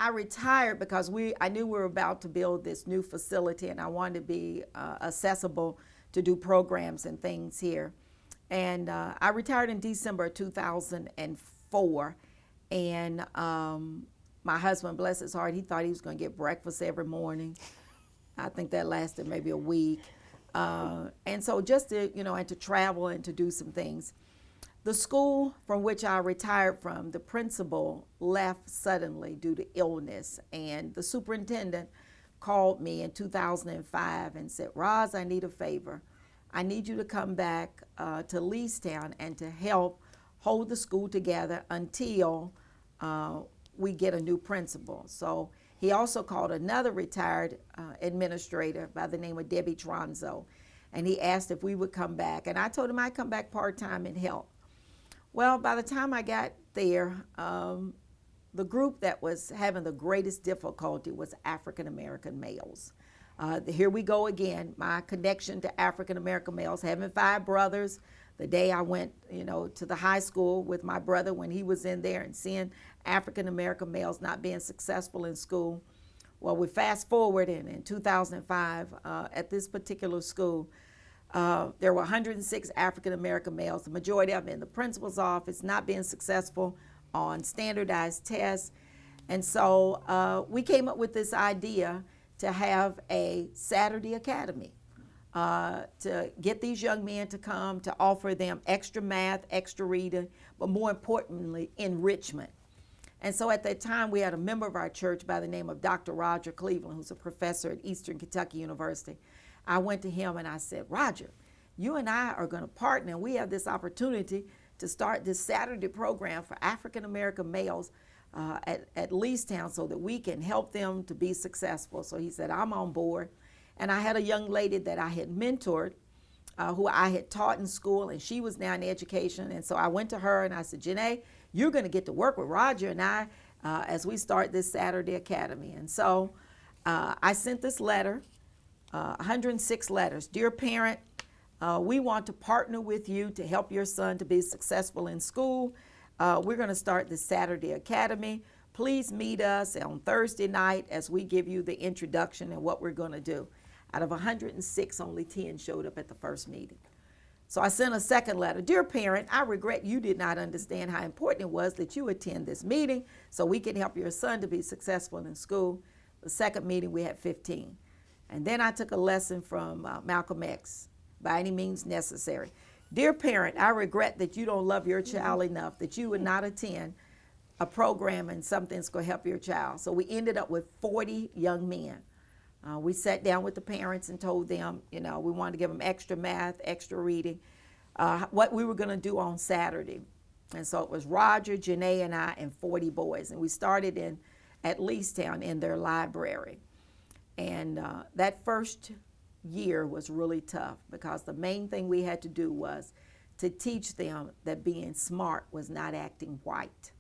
I retired because I knew we were about to build this new facility, and I wanted to be accessible to do programs and things here. And I retired in December of 2004. And my husband, bless his heart, he thought he was going to get breakfast every morning. I think that lasted maybe a week. And so just to, and to travel and to do some things. The school from which I retired from, the principal left suddenly due to illness, and the superintendent called me in 2005 and said, Roz, I need a favor. I need you to come back to Leestown and to help hold the school together until we get a new principal. So he also called another retired administrator by the name of Debbie Tronzo, and he asked if we would come back. And I told him I'd come back part-time and help. Well, by the time I got there, the group that was having the greatest difficulty was African American males. Here we go again, my connection to African American males, having 5 brothers. The day I went, to the high school with my brother when he was in there, and seeing African American males not being successful in school. Well, we fast forward, and in 2005, at this particular school, there were 106 African American males, the majority of them in the principal's office, not being successful on standardized tests. And so we came up with this idea to have a Saturday academy, to get these young men to come, to offer them extra math, extra reading, but more importantly, enrichment. And so at that time, we had a member of our church by the name of Dr. Roger Cleveland, who's a professor at Eastern Kentucky University. I went to him and I said, Roger, you and I are going to partner, and we have this opportunity to start this Saturday program for African American males at Leestown so that we can help them to be successful. So he said, I'm on board. And I had a young lady that I had mentored, who I had taught in school, and she was now in education. And so I went to her and I said, Janae, you're going to get to work with Roger and I as we start this Saturday Academy. And so I sent this letter, 106 letters. Dear parent, we want to partner with you to help your son to be successful in school. We're going to start this Saturday Academy. Please meet us on Thursday night as we give you the introduction and what we're going to do. Out of 106, only 10 showed up at the first meeting. So I sent a second letter. Dear parent, I regret you did not understand how important it was that you attend this meeting so we can help your son to be successful in school. The second meeting, we had 15. And then I took a lesson from Malcolm X, by any means necessary. Dear parent, I regret that you don't love your child enough, that you would not attend a program and something's going to help your child. So we ended up with 40 young men. We sat down with the parents and told them, we wanted to give them extra math, extra reading, what we were going to do on Saturday. And so it was Roger, Janae, and I, and 40 boys. And we started at Leestown in their library. And that first year was really tough because the main thing we had to do was to teach them that being smart was not acting white.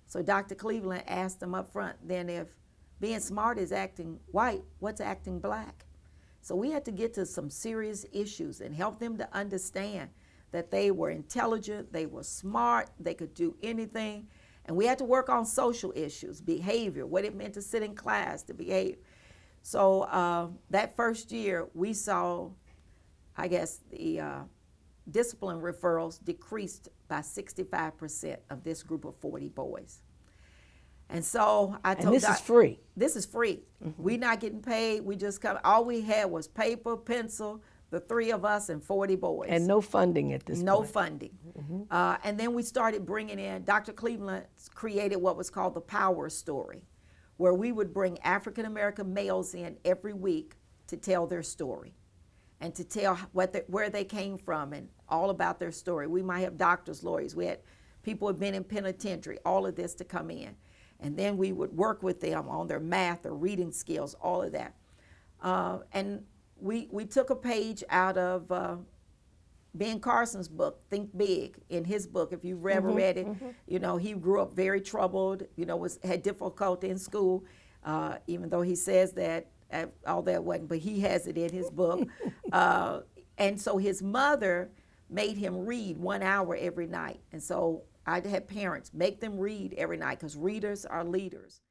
So Dr. Cleveland asked them up front, then if being smart is acting white, what's acting black? So we had to get to some serious issues and help them to understand that they were intelligent, they were smart, they could do anything. And we had to work on social issues, behavior, what it meant to sit in class, to behave. So that first year, we saw, I guess, the discipline referrals decreased by 65% of this group of 40 boys. And so I told And this is free. This is free. Mm-hmm. We're not getting paid. We just come. All we had was paper, pencil, the 3 of us, and 40 boys. And no funding at this point. No funding. Mm-hmm. And then we started bringing in, Dr. Cleveland created what was called the Power Story, where we would bring African American males in every week to tell their story and to tell where they came from and all about their story. We might have doctors, lawyers. We had people who had been in penitentiary, all of this to come in. And then we would work with them on their math, their reading skills, all of that. And we took a page out of Ben Carson's book, Think Big. In his book, if you've ever read it, he grew up very troubled, had difficulty in school, even though he says that all that wasn't, but he has it in his book. And so his mother made him read 1 hour every night. And so I had parents make them read every night because readers are leaders.